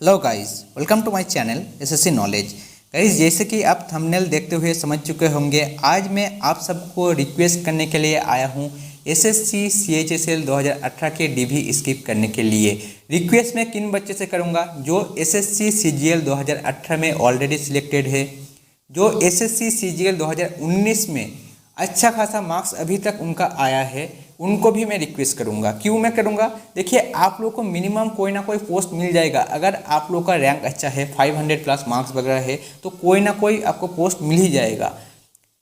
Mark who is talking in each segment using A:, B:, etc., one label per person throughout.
A: Hello guys, welcome to my channel SSC knowledge. Guys, जैसे कि आप थंबनेल देखते हुए समझ चुके होंगे, आज मैं आप सबको रिक्वेस्ट करने के लिए आया हूं एसएससी सीएचएसएल 2018 के डीवी स्किप करने के लिए। रिक्वेस्ट मैं किन बच्चे से करूंगा? जो एसएससी सीजीएल 2018 में ऑलरेडी सिलेक्टेड है, जो एसएससी सीजीएल 2019 में अच्छा खासा मार्क्स अभी तक उनका आया है, उनको भी मैं रिक्वेस्ट करूंगा। क्यों मैं करूंगा? देखिए, आप लोग को मिनिमम कोई ना कोई पोस्ट मिल जाएगा। अगर आप लोग का रैंक अच्छा है, 500 प्लस मार्क्स वगैरह है, तो कोई ना कोई आपको पोस्ट मिल ही जाएगा।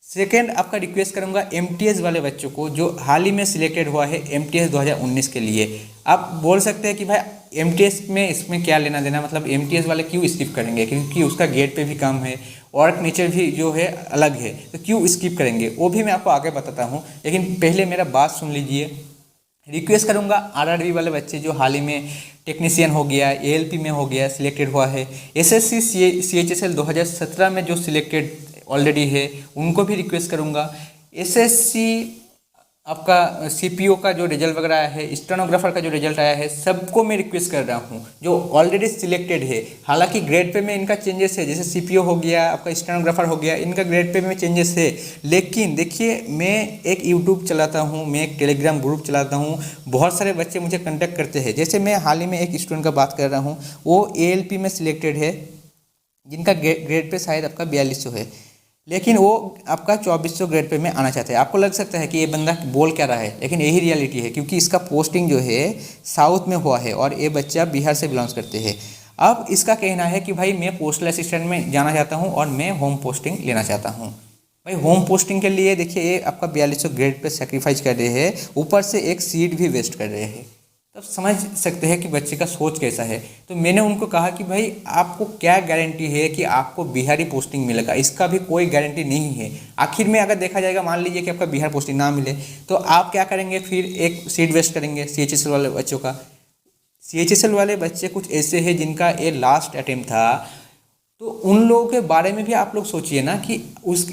A: सेकेंड, आपका रिक्वेस्ट करूंगा एमटीएस वाले बच्चों को जो हाल ही में सिलेक्टेड हुआ है एमटीएस 2019 के लिए। आप बोल सकते हैं कि भाई एमटीएस में इसमें क्या लेना देना, मतलब एमटीएस वाले क्यों स्किप करेंगे? क्योंकि उसका गेट पे भी कम है, वर्क नेचर भी जो है अलग है, तो क्यों स्किप करेंगे? वो भी मैं आपको आगे बताता हूँ, लेकिन पहले मेरा बात सुन लीजिए। रिक्वेस्ट करूंगा आरआरबी वाले बच्चे जो हाल ही में टेक्नीशियन हो गया, एएलपी में हो गया, सिलेक्टेड हुआ है, एसएससी सीएचएसएल 2017 में जो सिलेक्टेड ऑलरेडी है, उनको भी रिक्वेस्ट करूंगा। एसएससी आपका सीपीओ का जो रिजल्ट वगैरह आया है, स्टेनोग्राफर का जो रिजल्ट आया है, सबको मैं रिक्वेस्ट कर रहा हूँ जो ऑलरेडी सिलेक्टेड है। हालांकि ग्रेड पे में इनका चेंजेस है, जैसे सीपीओ हो गया, आपका स्टेनोग्राफर हो गया, इनका ग्रेड पे में चेंजेस है। लेकिन देखिए, मैं एक यूट्यूब चलाता हूँ, मैं एक टेलीग्राम ग्रुप चलाता हूँ, बहुत सारे बच्चे मुझे कॉन्टैक्ट करते हैं। जैसे मैं हाल ही में एक स्टूडेंट का बात कर रहा हूँ, वो एएलपी में सिलेक्टेड है, जिनका ग्रेड पे शायद आपका 4200 है, लेकिन वो आपका 2400 ग्रेड पे में आना चाहते हैं। आपको लग सकता है कि ये बंदा बोल क्या रहा है, लेकिन यही रियलिटी है, क्योंकि इसका पोस्टिंग जो है साउथ में हुआ है और ये बच्चा बिहार से बिलोंग्स करते हैं। अब इसका कहना है कि भाई मैं पोस्टल असिस्टेंट में जाना चाहता हूँ और मैं होम पोस्टिंग लेना चाहता हूँ। भाई होम पोस्टिंग के लिए देखिए, ये आपका 4200 ग्रेड पे सेक्रीफाइस कर रहे हैं, ऊपर से एक सीट भी वेस्ट कर रहे हैं। तब समझ सकते हैं कि बच्चे का सोच कैसा है। तो मैंने उनको कहा कि भाई आपको क्या गारंटी है कि आपको बिहारी पोस्टिंग मिलेगा? इसका भी कोई गारंटी नहीं है। आखिर में अगर देखा जाएगा, मान लीजिए कि आपका बिहार पोस्टिंग ना मिले, तो आप क्या करेंगे? फिर एक सीट वेस्ट करेंगे सीएचएसएल वाले बच्चों का। सीएचएसएल वाले बच्चे कुछ ऐसे हैं जिनका ये लास्ट अटेम्प्ट था, तो उन लोगों के बारे में भी आप लोग सोचिए ना कि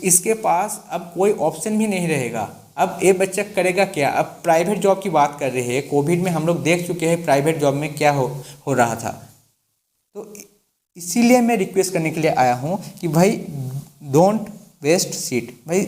A: इसके पास अब कोई ऑप्शन भी नहीं रहेगा। अब ये बच्चा करेगा क्या? अब प्राइवेट जॉब की बात कर रहे हैं, कोविड में हम लोग देख चुके हैं प्राइवेट जॉब में क्या हो रहा था। तो इसीलिए मैं रिक्वेस्ट करने के लिए आया हूँ कि भाई डोंट वेस्ट सीट। भाई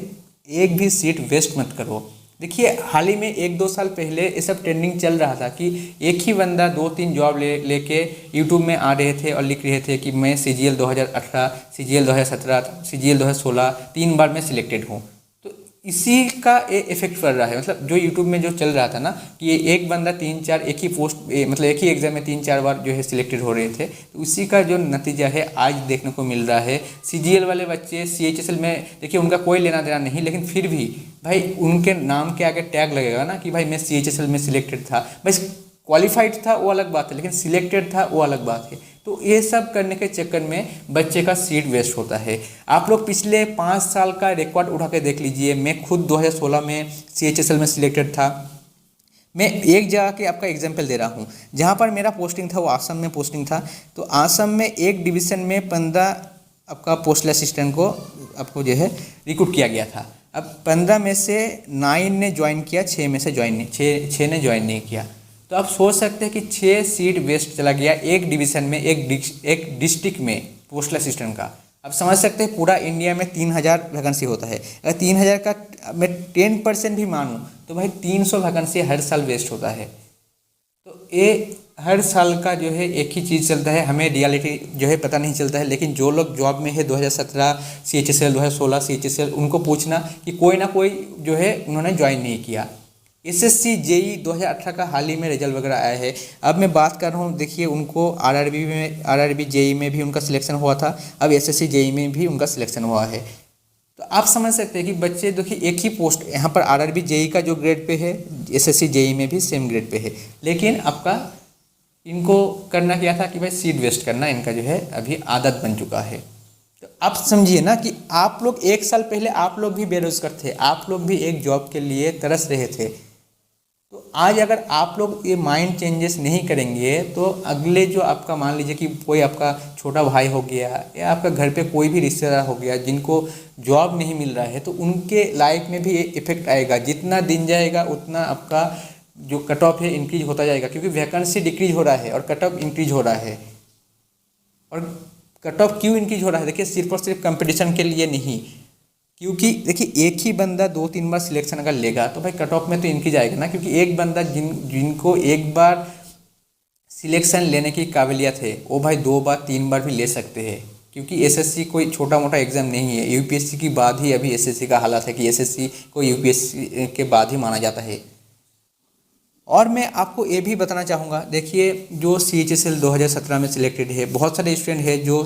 A: एक भी सीट वेस्ट मत करो। देखिए, हाल ही में 1-2 साल पहले ये सब ट्रेंडिंग चल रहा था कि एक ही बंदा 2-3 जॉब लेके यूट्यूब में आ रहे थे और लिख रहे थे कि मैं सीजीएल 2018, सीजीएल 2017, सीजीएल 2016 3 बार मैं सिलेक्टेड हूँ। तो इसी का इफेक्ट पड़ रहा है। मतलब जो यूट्यूब में जो चल रहा था ना कि ये एक बंदा 3-4 एक ही पोस्ट मतलब एक ही एग्जाम में 3-4 बार जो है सिलेक्टेड हो रहे थे, तो उसी का जो नतीजा है आज देखने को मिल रहा है। सीजीएल वाले बच्चे सीएचएसएल में देखिए, उनका कोई लेना देना नहीं, लेकिन फिर भी भाई उनके नाम के आगे टैग लगेगा ना कि भाई मैं सीएचएसएल में सिलेक्टेड था। बस क्वालिफाइड था वो अलग बात है, लेकिन सिलेक्टेड था वो अलग बात है। तो ये सब करने के चक्कर में बच्चे का सीट वेस्ट होता है। आप लोग पिछले 5 साल का रिकॉर्ड उठा के देख लीजिए। मैं खुद 2016 में सीएचएसएल में सिलेक्टेड था। मैं एक जगह के आपका एग्जाम्पल दे रहा हूँ, जहाँ पर मेरा पोस्टिंग था वो आसम में पोस्टिंग था। तो आसम में एक डिवीज़न में 15 आपका पोस्टल असिस्टेंट को आपको जो है रिक्रूट किया गया था। अब 15 में से 9 ने ज्वाइन किया, 6 में से ज्वाइन नहीं, 6 ने ज्वाइन नहीं किया। तो आप सोच सकते हैं कि 6 सीट वेस्ट चला गया एक डिवीज़न में, एक डिस्ट्रिक्ट में पोस्टल असिस्टेंट का। अब समझ सकते हैं पूरा इंडिया में 3000 वैकेंसी होता है। अगर 3000 का मैं 10% भी मानूँ तो भाई 300 वैकेंसी हर साल वेस्ट होता है। तो ये हर साल का जो है एक ही चीज़ चलता है, हमें रियलिटी जो है पता नहीं चलता है। लेकिन जो लोग जॉब में है 2017 सीएचएसएल, 2016 सीएचएसएल, उनको पूछना कि कोई ना कोई जो है उन्होंने ज्वाइन नहीं किया। एसएससी जेई 2018 का हाल ही में रिजल्ट वगैरह आया है। अब मैं बात कर रहा हूँ, देखिए उनको आरआरबी जेई में भी उनका सिलेक्शन हुआ था, अब एसएससी जेई में भी उनका सिलेक्शन हुआ है। तो आप समझ सकते हैं कि बच्चे देखिए एक ही पोस्ट, यहाँ पर आरआरबी जेई का जो ग्रेड पे है, एसएससी जेई में भी सेम ग्रेड पे है, लेकिन आपका इनको करना क्या था कि भाई सीट वेस्ट करना इनका जो है अभी आदत बन चुका है। तो आप समझिए ना कि आप लोग 1 साल पहले आप लोग भी बेरोजगार थे, आप लोग भी एक जॉब के लिए तरस रहे थे। तो आज अगर आप लोग ये माइंड चेंजेस नहीं करेंगे तो अगले जो आपका मान लीजिए कि कोई आपका छोटा भाई हो गया या आपका घर पे कोई भी रिश्तेदार हो गया जिनको जॉब नहीं मिल रहा है, तो उनके लाइफ में भी ये इफेक्ट आएगा। जितना दिन जाएगा उतना आपका जो कट ऑफ है इंक्रीज होता जाएगा, क्योंकि वैकेंसी डिक्रीज हो रहा है और कट ऑफ इंक्रीज हो रहा है। और कट ऑफ क्यों इनकी हो रहा है, देखिए सिर्फ और सिर्फ कंपटीशन के लिए नहीं, क्योंकि देखिए एक ही बंदा 2-3 बार सिलेक्शन अगर लेगा तो भाई कट ऑफ में तो इनकी जाएगा ना, क्योंकि एक बंदा जिनको एक बार सिलेक्शन लेने की काबिलियत है वो भाई 2 बार 3 बार भी ले सकते हैं, क्योंकि एसएससी कोई छोटा मोटा एग्जाम नहीं है। यूपीएससी की बाद ही अभी एसएससी का हालत है कि एसएससी को यूपीएससी के बाद ही माना जाता है। और मैं आपको ये भी बताना चाहूँगा, देखिए जो CHSL 2017 में सिलेक्टेड है, बहुत सारे स्टूडेंट है जो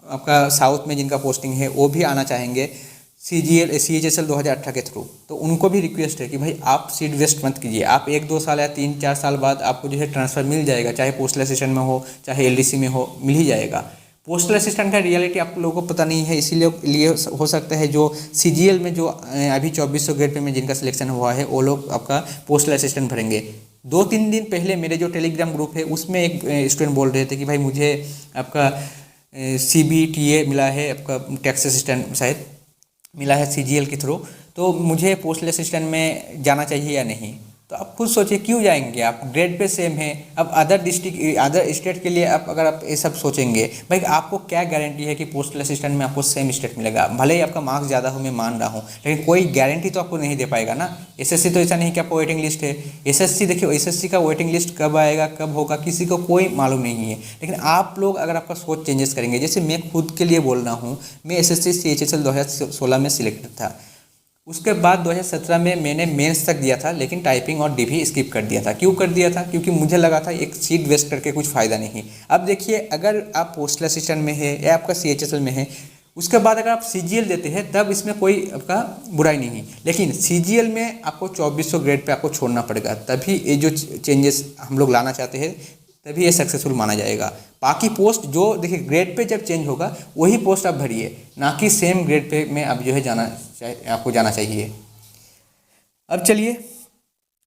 A: आपका साउथ में जिनका पोस्टिंग है वो भी आना चाहेंगे CHSL 2018 के थ्रू, तो उनको भी रिक्वेस्ट है कि भाई आप सीट वेस्ट मत कीजिए। आप 1-2 साल या 3-4 साल बाद आपको जो है ट्रांसफ़र मिल जाएगा, चाहे पोस्टल असिस्टेंट में हो चाहे एलडीसी में हो, मिल ही जाएगा। पोस्टल असिस्टेंट का रियलिटी आप लोगों को पता नहीं है, इसीलिए हो सकता है जो CGL में जो अभी 2400 ग्रेड पे में जिनका सिलेक्शन हुआ है वो लोग आपका पोस्टल असिस्टेंट भरेंगे। 2-3 दिन पहले मेरे जो टेलीग्राम ग्रुप है उसमें एक स्टूडेंट बोल रहे थे कि भाई मुझे आपका CBTA मिला है, आपका टैक्स असिस्टेंट शायद मिला है CGL के थ्रू, तो मुझे पोस्टल असिस्टेंट में जाना चाहिए या नहीं। तो आप खुद सोचिए क्यों जाएंगे, आप ग्रेड पे सेम है। अब अदर डिस्ट्रिक्ट अदर स्टेट के लिए अगर आप ये सब सोचेंगे, भाई आपको क्या गारंटी है कि पोस्टल असिस्टेंट में आपको सेम स्टेट मिलेगा। भले ही आपका मार्क्स ज़्यादा हो, मैं मान रहा हूँ, लेकिन कोई गारंटी तो आपको नहीं दे पाएगा ना। एसएससी तो ऐसा नहीं कि आपको वेटिंग लिस्ट है। एसएससी देखिए, एसएससी का वेटिंग लिस्ट कब आएगा कब होगा किसी को कोई मालूम नहीं है। लेकिन आप लोग अगर आपका सोच चेंजेस करेंगे, जैसे मैं खुद के लिए बोल रहा हूँ, मैं SSC CHSL 2016 में सिलेक्टेड था। उसके बाद 2017 में मैंने मेंस तक दिया था, लेकिन टाइपिंग और डीवी स्किप कर दिया था। क्यों कर दिया था? क्योंकि मुझे लगा था एक सीट वेस्ट करके कुछ फ़ायदा नहीं। अब देखिए, अगर आप पोस्टल असिस्टेंट में है या आपका CHSL में है, उसके बाद अगर आप CGL देते हैं तब इसमें कोई आपका बुराई नहीं, लेकिन CGL में आपको 2400 ग्रेड पे आपको छोड़ना पड़ेगा, तभी ये जो चेंजेस हम लोग लाना चाहते हैं तभी ये सक्सेसफुल माना जाएगा। बाकी पोस्ट जो देखिए ग्रेड पे जब चेंज होगा वही पोस्ट आप भरिए, ना कि सेम ग्रेड पे में अब जो है आपको जाना चाहिए। अब चलिए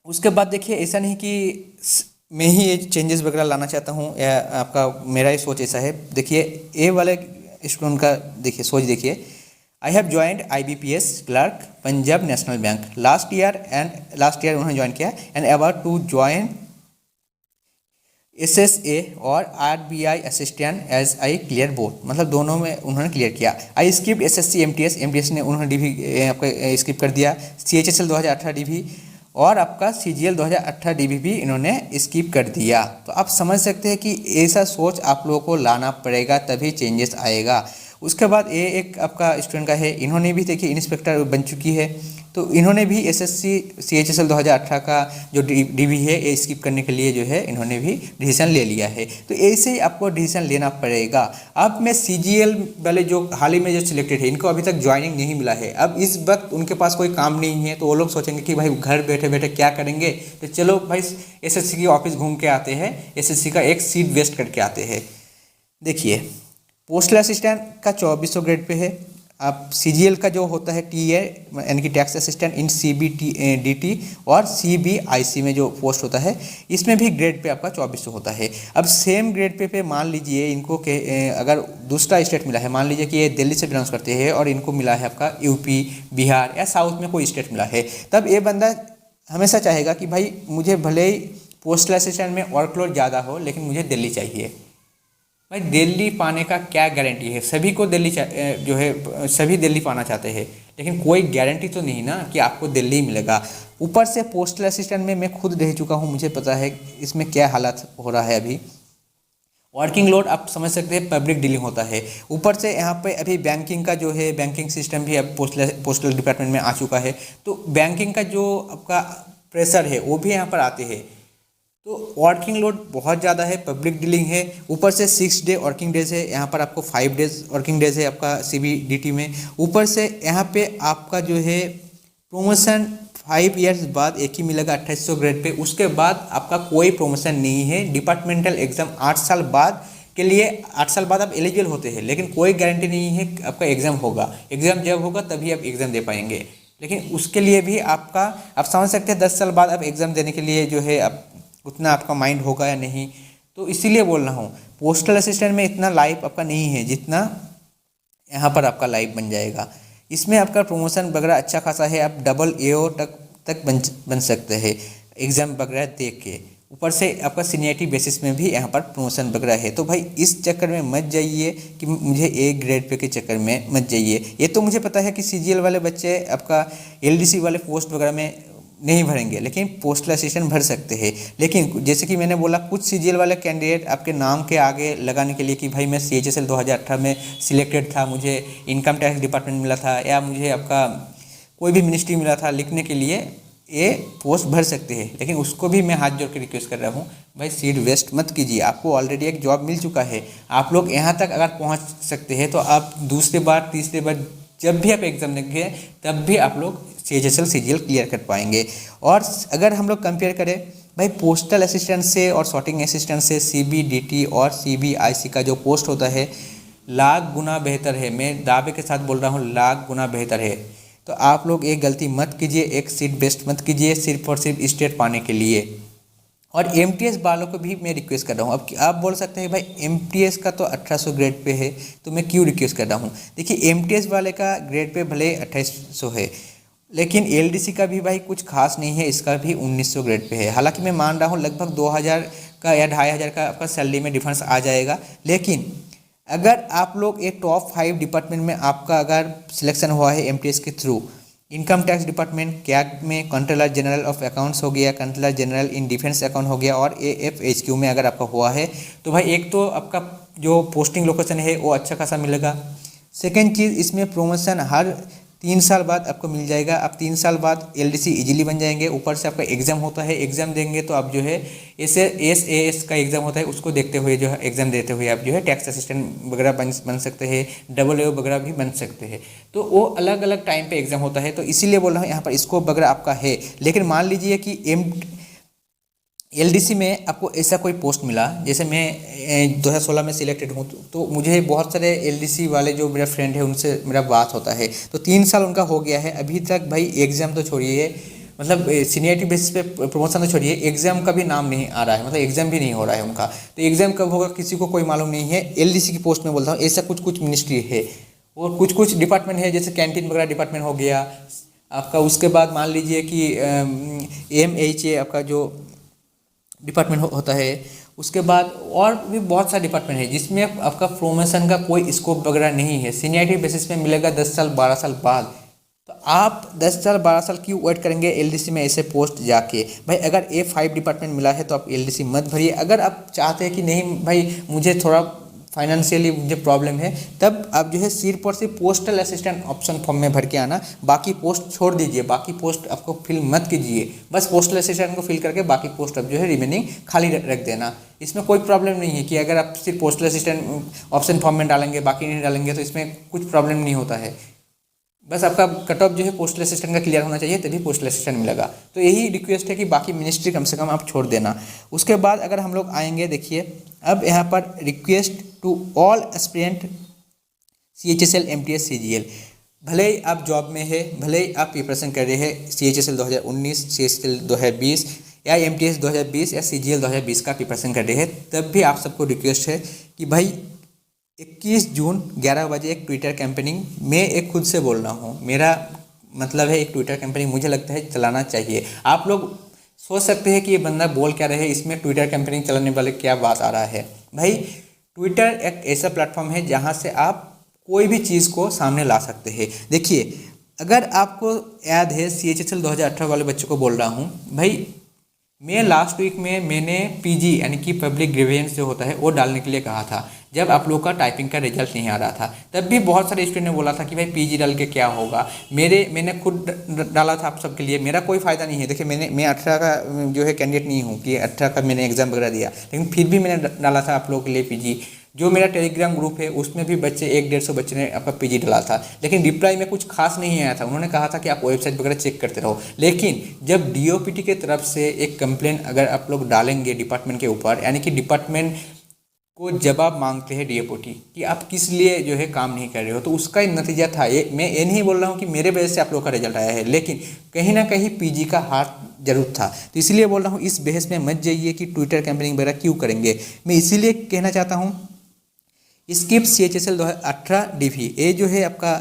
A: उसके बाद देखिए, ऐसा नहीं कि मैं ही ये चेंजेस वगैरह लाना चाहता हूँ या आपका मेरा ही सोच ऐसा है। देखिए ए वाले स्टूडेंट का देखिए सोच देखिए, I have joined IBPS clerk Punjab National Bank last year उन्होंने ज्वाइन किया and about to join SSA और RBI assistant as I clear both, मतलब दोनों में उन्होंने क्लियर किया। आई स्किप्ड SSC MTS ने उन्होंने DV आपका स्किप कर दिया। CHSL 2018 DV और आपका CGL 2018 DV भी इन्होंने स्किप कर दिया। तो आप समझ सकते हैं कि ऐसा सोच आप लोगों को लाना पड़ेगा, तभी चेंजेस आएगा। उसके बाद ये एक आपका स्टूडेंट का है, इन्होंने भी देखिए इंस्पेक्टर बन चुकी है, तो इन्होंने भी SSC CHSL 2018 का जो DV है ये स्किप करने के लिए जो है इन्होंने भी डिसीजन ले लिया है। तो ऐसे ही आपको डिसीजन लेना पड़ेगा। अब मैं CGL वाले जो हाल ही में जो सिलेक्टेड है, इनको अभी तक ज्वाइनिंग नहीं मिला है। अब इस वक्त उनके पास कोई काम नहीं है, तो वो लोग सोचेंगे कि भाई घर बैठे बैठे क्या करेंगे, तो चलो भाई SSC की ऑफिस घूम के आते हैं, SSC का एक सीट वेस्ट करके आते हैं। देखिए पोस्टल असिस्टेंट का 2400 ग्रेड पे है। अब CGL का जो होता है TA यानी कि टैक्स असिस्टेंट इन CBDT और CBIC में जो पोस्ट होता है, इसमें भी ग्रेड पे आपका 2400 होता है। अब सेम ग्रेड पे मान लीजिए इनको के अगर दूसरा स्टेट मिला है, मान लीजिए कि ये दिल्ली से बिलोंग करते हैं और इनको मिला है आपका UP बिहार या साउथ में कोई स्टेट मिला है, तब ये बंदा हमेशा चाहेगा कि भाई मुझे भले ही पोस्टल असिस्टेंट में वर्कलोड ज़्यादा हो, लेकिन मुझे दिल्ली चाहिए। भाई दिल्ली पाने का क्या गारंटी है? सभी को दिल्ली जो है सभी दिल्ली पाना चाहते हैं, लेकिन कोई गारंटी तो नहीं ना कि आपको दिल्ली मिलेगा। ऊपर से पोस्टल असिस्टेंट में मैं खुद रह चुका हूँ, मुझे पता है इसमें क्या हालत हो रहा है। अभी वर्किंग लोड आप समझ सकते हैं, पब्लिक डीलिंग होता है। ऊपर से यहाँ पे अभी बैंकिंग का जो है बैंकिंग सिस्टम भी अब पोस्टल डिपार्टमेंट में आ चुका है, तो बैंकिंग का जो आपका प्रेशर है वो भी यहाँ पर आते हैं। तो वर्किंग लोड बहुत ज़्यादा है, पब्लिक डीलिंग है। ऊपर से 6 डे वर्किंग डेज है, यहाँ पर आपको 5 डेज वर्किंग डेज है आपका CBDT में। ऊपर से यहाँ पे आपका जो है प्रमोशन 5 ईयर्स बाद एक ही मिलेगा 2800 ग्रेड पे। उसके बाद आपका कोई प्रमोशन नहीं है। डिपार्टमेंटल एग्ज़ाम 8 साल बाद के लिए 8 साल बाद आप एलिजिबल होते हैं, लेकिन कोई गारंटी नहीं है आपका एग्ज़ाम होगा। एग्ज़ाम जब होगा तभी आप एग्ज़ाम दे पाएंगे, लेकिन उसके लिए भी आपका आप समझ सकते हैं 10 साल बाद आप एग्ज़ाम देने के लिए जो है आप उतना आपका माइंड होगा या नहीं। तो इसीलिए बोल रहा हूँ पोस्टल असिस्टेंट में इतना लाइफ आपका नहीं है जितना यहाँ पर आपका लाइफ बन जाएगा। इसमें आपका प्रमोशन वगैरह अच्छा खासा है, आप AA तक बन सकते हैं एग्ज़ाम वगैरह देख के। ऊपर से आपका सीनियरिटी बेसिस में भी यहाँ पर प्रमोशन वगैरह है। तो भाई इस चक्कर में मत जाइए कि मुझे ए ग्रेड पे के चक्कर में मत जाइए। ये तो मुझे पता है कि सीजीएल वाले बच्चे आपका एलडीसी वाले पोस्ट वगैरह में नहीं भरेंगे, लेकिन पोस्टल असिस्टेंट भर सकते हैं। लेकिन जैसे कि मैंने बोला, कुछ सीजीएल वाले कैंडिडेट आपके नाम के आगे लगाने के लिए कि भाई मैं सीएचएसएल 2018 में सिलेक्टेड था, मुझे इनकम टैक्स डिपार्टमेंट मिला था, या मुझे आपका कोई भी मिनिस्ट्री मिला था, लिखने के लिए ये पोस्ट भर सकते हैं। लेकिन उसको भी मैं हाथ जोड़ के रिक्वेस्ट कर रहा हूँ, भाई सीट वेस्ट मत कीजिए। आपको ऑलरेडी एक जॉब मिल चुका है, आप लोग यहाँ तक अगर पहुँच सकते हैं तो आप दूसरे बार तीसरे बार जब भी आप एग्ज़ाम देंगे तब भी आप लोग सीएचएसएल सीजीएल क्लियर कर पाएंगे। और अगर हम लोग कंपेयर करें भाई पोस्टल असिस्टेंट से और सॉर्टिंग असिस्टेंट से, सीबीडीटी और सीबीआईसी का जो पोस्ट होता है लाख गुना बेहतर है। मैं दावे के साथ बोल रहा हूँ, लाख गुना बेहतर है। तो आप लोग एक गलती मत कीजिए, एक सीट बेस्ट मत कीजिए सिर्फ और सिर्फ स्टेट पाने के लिए। और एमटीएस वालों को भी मैं रिक्वेस्ट कर रहा हूँ। अब आप बोल सकते हैं भाई एमटीएस का तो 1800 ग्रेड पे है, तो मैं क्यों रिक्वेस्ट कर रहा हूँ। देखिए एमटीएस वाले का ग्रेड पे भले 2800 है, लेकिन एलडीसी का भी भाई कुछ खास नहीं है, इसका भी 1900 ग्रेड पे है। हालांकि मैं मान रहा हूँ लगभग 2000 का या 2500 का आपका सैलरी में डिफरेंस आ जाएगा। लेकिन अगर आप लोग एक टॉप 5 डिपार्टमेंट में आपका अगर सिलेक्शन हुआ है एमटीएस के through, income tax department, CAG में कंट्रोलर जनरल ऑफ अकाउंट्स हो गया, controller general in defence account हो गया, और एएफएचक्यू में अगर आपका हुआ है तो भाई एक तो आपका जो पोस्टिंग लोकेशन है वो अच्छा खासा मिलेगा। सेकेंड चीज़, इसमें प्रमोशन हर 3 साल बाद आपको मिल जाएगा। आप 3 साल बाद एलडीसी इजीली बन जाएंगे। ऊपर से आपका एग्ज़ाम होता है, एग्ज़ाम देंगे तो आप जो है एसएएस का एग्ज़ाम होता है, उसको देखते हुए जो है एग्ज़ाम देते हुए आप जो है टैक्स असिस्टेंट वगैरह बन सकते हैं, AAA वगैरह भी बन सकते हैं। तो वो अलग अलग टाइम पे एग्ज़ाम होता है, तो इसीलिए बोल रहा हूँ यहाँ पर स्कोप वगैरह आपका है। लेकिन मान लीजिए कि एलडीसी में आपको ऐसा कोई पोस्ट मिला, जैसे मैं 2016 में सिलेक्टेड हूँ, तो मुझे बहुत सारे एलडीसी वाले जो मेरा फ्रेंड है उनसे मेरा बात होता है, तो 3 साल उनका हो गया है, अभी तक भाई एग्ज़ाम तो छोड़िए, मतलब सीनियरिटी बेसिस पे प्रमोशन तो छोड़िए, एग्ज़ाम का भी नाम नहीं आ रहा है, मतलब एग्ज़ाम भी नहीं हो रहा है उनका। तो एग्ज़ाम कब होगा किसी को कोई मालूम नहीं है। एलडीसी की पोस्ट में बोलता हूँ, ऐसा कुछ कुछ मिनिस्ट्री है और कुछ कुछ डिपार्टमेंट है, जैसे कैंटीन वगैरह डिपार्टमेंट हो गया आपका। उसके बाद मान लीजिए कि एमएचए आपका जो डिपार्टमेंट होता है, उसके बाद और भी बहुत सारे डिपार्टमेंट है जिसमें आपका प्रमोशन का कोई स्कोप वगैरह नहीं है, सीनियरिटी बेसिस में मिलेगा 10 साल 12 साल बाद। तो आप 10 साल 12 साल क्यों वेट करेंगे एलडीसी में ऐसे पोस्ट जाके। भाई अगर A5 डिपार्टमेंट मिला है तो आप एलडीसी मत भरिए। अगर आप चाहते हैं कि नहीं भाई मुझे थोड़ा फाइनेंशियली मुझे प्रॉब्लम है, तब आप जो है सिर्फ और सिर्फ पोस्टल असिस्टेंट ऑप्शन फॉर्म में भर के आना, बाकी पोस्ट छोड़ दीजिए, बाकी पोस्ट आपको फिल मत कीजिए। बस पोस्टल असिस्टेंट को फिल करके बाकी पोस्ट आप जो है रिमेनिंग खाली रख देना। इसमें कोई प्रॉब्लम नहीं है कि अगर आप सिर्फ पोस्टल असिस्टेंट ऑप्शन फॉर्म में डालेंगे बाकी नहीं डालेंगे तो इसमें कुछ प्रॉब्लम नहीं होता है। बस आपका कट ऑफ जो है पोस्टल असिस्टेंट का क्लियर होना चाहिए, तभी पोस्टल असिस्टेंट मिलेगा। तो यही रिक्वेस्ट है कि बाकी मिनिस्ट्री कम से कम आप छोड़ देना। उसके बाद अगर हम लोग आएंगे, देखिए अब यहाँ पर request to all aspirant CHSL MTS CGL, भले ही आप जॉब में है, भले ही आप प्रिपरेशन कर रहे हैं CHSL 2019, CHSL 2020 या MTS 2020 या CGL 2020 का प्रिपरेशन कर रहे हैं, तब भी आप सबको रिक्वेस्ट है कि भाई 21 जून 11 बजे एक ट्विटर कैंपेनिंग, मैं एक खुद से बोल रहा हूँ, मेरा मतलब है एक ट्विटर कैंपेनिंग मुझे लगता है चलाना चाहिए। आप लोग सोच सकते हैं कि ये बंदा बोल क्या रहे, इसमें ट्विटर कैंपेनिंग चलाने वाले क्या बात आ रहा है। भाई ट्विटर एक ऐसा प्लेटफॉर्म है जहाँ से आप कोई भी चीज़ को सामने ला सकते हैं। देखिए अगर आपको याद है CHSL 2018 वाले बच्चों को बोल रहा हूँ, भाई मैं लास्ट वीक में मैंने PG यानी कि पब्लिक ग्रीवेंस जो होता है वो डालने के लिए कहा था, जब आप लोग का टाइपिंग का रिजल्ट नहीं आ रहा था। तब भी बहुत सारे स्टूडेंट ने बोला था कि भाई PG डाल के क्या होगा। मैंने खुद डाला था आप सबके लिए, मेरा कोई फ़ायदा नहीं है। देखिए मैं 18 का जो है कैंडिडेट नहीं हूँ कि 18 का मैंने एग्ज़ाम वगैरह दिया, लेकिन फिर भी मैंने डाला था आप लोगों के लिए PG। जो मेरा टेलीग्राम ग्रुप है उसमें भी बच्चे 100-150 बच्चे ने आपका PG डाला था, लेकिन रिप्लाई में कुछ खास नहीं आया था। उन्होंने कहा था कि आप वेबसाइट वगैरह चेक करते रहो। लेकिन जब DOPT की तरफ से एक कंप्लेन अगर आप लोग डालेंगे डिपार्टमेंट के ऊपर, यानी कि डिपार्टमेंट को जवाब मांगते हैं DOPT कि आप किस लिए जो है काम नहीं कर रहे हो, तो उसका नतीजा था ये। मैं ये नहीं बोल रहा हूँ कि मेरे वजह से आप लोग का रिजल्ट आया है, लेकिन कहीं ना कहीं PG का हाथ जरूर था। तो इसलिए बोल रहा हूँ इस बहस में मत जाइए कि ट्विटर कैंपेनिंग वगैरह क्यों करेंगे। मैं इसीलिए कहना चाहता हूँ स्किप CHSL 2018 DV, ये जो है आपका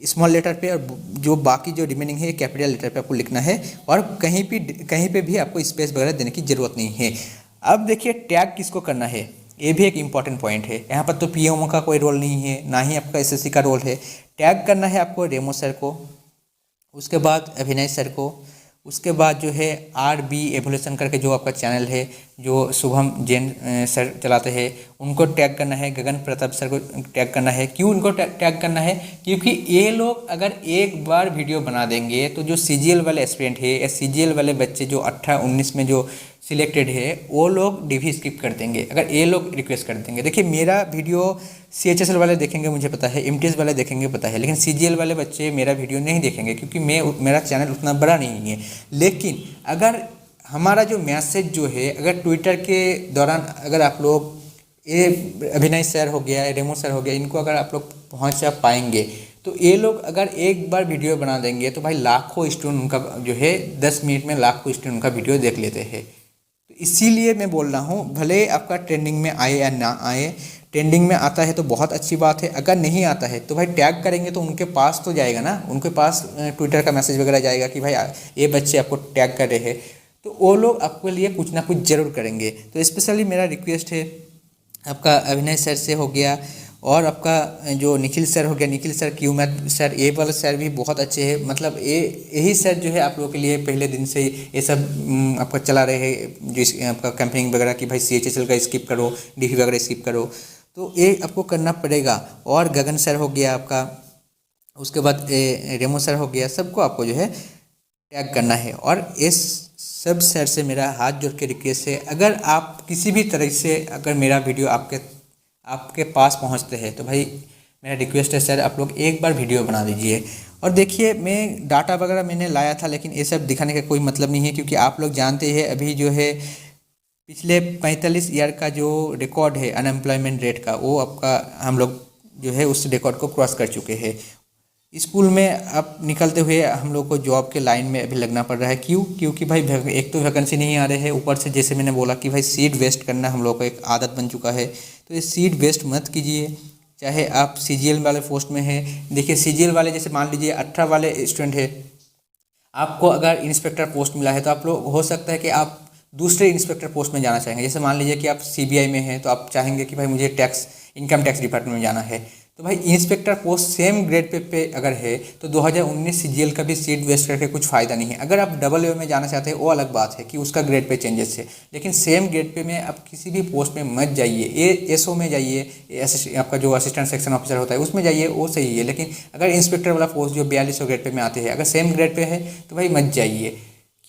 A: स्मॉल लेटर पे, और जो बाकी जो रिमेनिंग है कैपिटल लेटर पे आपको लिखना है, और कहीं पे भी आपको स्पेस वगैरह देने की ज़रूरत नहीं है। अब देखिए टैग किसको करना है, ये भी एक इम्पॉर्टेंट पॉइंट है। यहाँ पर तो पीएमओ का कोई रोल नहीं है, ना ही आपका एसएससी का रोल है। टैग करना है आपको रेमो सर को, उसके बाद अभिनय सर को, उसके बाद जो है RB एवोल्यूशन करके जो आपका चैनल है, जो शुभम जैन सर चलाते हैं, उनको टैग करना है। गगन प्रताप सर को टैग करना है। क्यों उनको टैग करना है? क्योंकि ये लोग अगर एक बार वीडियो बना देंगे तो जो CGL वाले एस्पिरेंट है या CGL वाले बच्चे जो 18-19 में जो सिलेक्टेड है, वो लोग DV स्किप कर देंगे अगर ये लोग रिक्वेस्ट कर देंगे। देखिए मेरा वीडियो CHSL वाले देखेंगे मुझे पता है, MTS वाले देखेंगे पता है, लेकिन CGL वाले बच्चे मेरा वीडियो नहीं देखेंगे क्योंकि मेरा चैनल उतना बड़ा नहीं है। लेकिन अगर हमारा जो मैसेज जो है, अगर ट्विटर के दौरान अगर आप लोग ये अभिनय सर हो गया, रेमो सर हो गया, इनको अगर आप लोग पहुँचा पाएंगे तो ये लोग अगर एक बार वीडियो बना देंगे तो भाई लाखों स्टूडेंट उनका जो है 10 मिनट में लाखों स्टूडेंट उनका वीडियो देख लेते हैं। तो इसीलिए मैं बोल रहा हूँ, भले आपका ट्रेंडिंग में आए या ना आए, ट्रेंडिंग में आता है तो बहुत अच्छी बात है, अगर नहीं आता है तो भाई टैग करेंगे तो उनके पास तो जाएगा ना, उनके पास ट्विटर का मैसेज वगैरह जाएगा कि भाई ये बच्चे आपको टैग कर रहे हैं, तो वो लोग आपके लिए कुछ ना कुछ ज़रूर करेंगे। तो स्पेशली मेरा रिक्वेस्ट है आपका अभिनय सर से हो गया, और आपका जो निखिल सर हो गया, Nikhil sir, Q math sir, ये वाले सर भी बहुत अच्छे हैं। मतलब यही सर जो है आप लोगों के लिए पहले दिन से ये सब आपका चला रहे हैं, जो आपका कैंपेनिंग वगैरह कि भाई CHSL का स्किप करो, DV वगैरह स्किप करो, तो ये आपको करना पड़ेगा। और गगन सर हो गया आपका, उसके बाद रेमो सर हो गया, सबको आपको जो है टैग करना है। और इस सब सर से मेरा हाथ जोड़ के रिक्वेस्ट है, अगर आप किसी भी तरह से अगर मेरा वीडियो आपके पास पहुंचते हैं तो भाई मेरा रिक्वेस्ट है सर, आप लोग एक बार वीडियो बना दीजिए। और देखिए मैं डाटा वगैरह मैंने लाया था, लेकिन ये सब दिखाने का कोई मतलब नहीं है, क्योंकि आप लोग जानते हैं अभी जो है पिछले 45 ईयर का जो रिकॉर्ड है अनएम्प्लॉयमेंट रेट का, वो आपका हम लोग जो है उस रिकॉर्ड को क्रॉस कर चुके हैं। स्कूल में अब निकलते हुए हम लोग को जॉब के लाइन में अभी लगना पड़ रहा है। क्यों? क्योंकि भाई एक तो वैकेंसी नहीं आ रहे हैं, ऊपर से जैसे मैंने बोला कि भाई सीट वेस्ट करना हम लोग को एक आदत बन चुका है। तो ये सीट वेस्ट मत कीजिए, चाहे आप CGL वाले पोस्ट में हैं। देखिए CGL वाले जैसे मान लीजिए 18 वाले स्टूडेंट है, आपको अगर इंस्पेक्टर पोस्ट मिला है तो आप लोग हो सकता है कि आप दूसरे इंस्पेक्टर पोस्ट में जाना चाहेंगे। जैसे मान लीजिए कि आप CBI में हैं तो आप चाहेंगे कि भाई मुझे इनकम टैक्स डिपार्टमेंट में जाना है, तो भाई inspector post same grade pay अगर है तो 2019 CGL का भी सीट वेस्ट करके कुछ फ़ायदा नहीं है। अगर आप AA में जाना चाहते हैं वो अलग बात है कि उसका ग्रेड पे चेंजेस है, लेकिन सेम ग्रेड पे में आप किसी भी पोस्ट में मत जाइए। ये SO में जाइए, आपका जो असिस्टेंट सेक्शन ऑफिसर होता है उसमें जाइए, वो सही है। लेकिन अगर इंस्पेक्टर वाला पोस्ट जो 4200 ग्रेड पे में आते हैं, अगर सेम ग्रेड पे है तो भाई मत जाइए।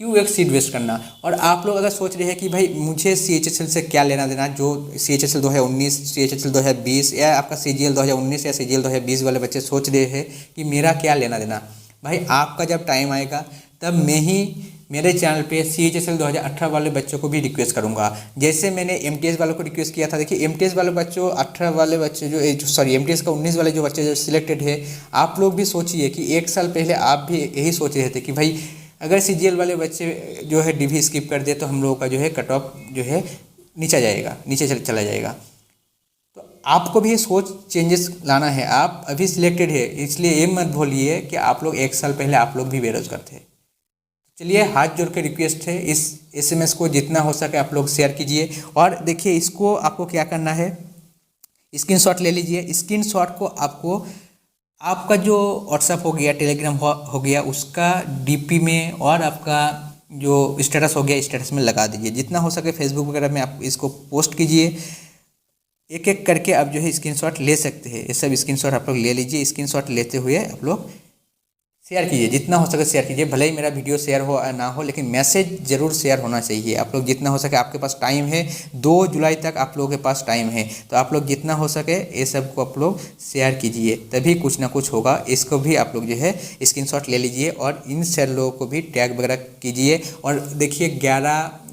A: क्यों एक सीट वेस्ट करना? और आप लोग अगर सोच रहे हैं कि भाई मुझे CHSL से क्या लेना देना, जो CHSL 2019, CHSL 2020 या आपका CGL 2019 या CGL 2020 वाले बच्चे सोच रहे हैं कि मेरा क्या लेना देना, भाई आपका जब टाइम आएगा तब मैं ही मेरे चैनल पे CHSL 2018 वाले बच्चों को भी रिक्वेस्ट करूंगा, जैसे मैंने MTS वालों को रिक्वेस्ट किया था। देखिए MTS वाले बच्चों 18 वाले बच्चे जो MTS का 19 वाले जो बच्चे जो सिलेक्टेड है, आप लोग भी सोचिए कि एक साल पहले आप भी यही सोच रहे थे कि भाई अगर CGL वाले बच्चे जो है DV स्किप कर दे तो हम लोगों का जो है कट ऑफ जो है नीचे चला जाएगा। तो आपको भी ये सोच चेंजेस लाना है। आप अभी सिलेक्टेड है, इसलिए ये मत भूलिए कि आप लोग एक साल पहले आप लोग भी बेरोजगार थे। चलिए हाथ जोड़ के रिक्वेस्ट है, इस SMS को जितना हो सके आप लोग शेयर कीजिए। और देखिए इसको आपको क्या करना है, स्क्रीनशॉट ले लीजिए। स्क्रीनशॉट को आपका जो व्हाट्सअप हो गया, टेलीग्राम हो गया, उसका DP में और आपका जो स्टेटस हो गया स्टेटस में लगा दीजिए। जितना हो सके फेसबुक वगैरह में आप इसको पोस्ट कीजिए। एक एक करके आप जो है स्क्रीनशॉट ले सकते हैं। ये सब स्क्रीनशॉट आप लोग ले लीजिए। स्क्रीनशॉट लेते हुए आप लोग शेयर कीजिए, जितना हो सके शेयर कीजिए। भले ही मेरा वीडियो शेयर हो या ना हो, लेकिन मैसेज ज़रूर शेयर होना चाहिए। आप लोग जितना हो सके, आपके पास टाइम है 2 जुलाई तक आप लोगों के पास टाइम है, तो आप लोग जितना हो सके ये सब को आप लोग शेयर कीजिए, तभी कुछ ना कुछ होगा। इसको भी आप लोग जो है स्क्रीनशॉट ले लीजिए और इन सर लोगों को भी टैग वगैरह कीजिए। और देखिए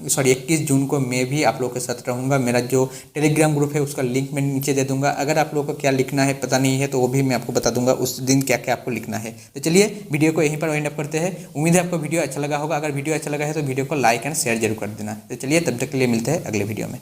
A: 21 जून को मैं भी आप लोगों के साथ रहूँगा। मेरा जो टेलीग्राम ग्रुप है उसका लिंक मैं नीचे दे दूँगा। अगर आप लोगों को क्या लिखना है पता नहीं है तो वो भी मैं आपको बता दूँगा उस दिन क्या क्या आपको लिखना है। तो चलिए वीडियो को यहीं पर वाइंड अप करते हैं। उम्मीद है आपको वीडियो अच्छा लगा होगा। अगर वीडियो अच्छा लगा है तो वीडियो को लाइक एंड शेयर जरूर कर देना। तो चलिए तब तक के लिए मिलते हैं अगले वीडियो में।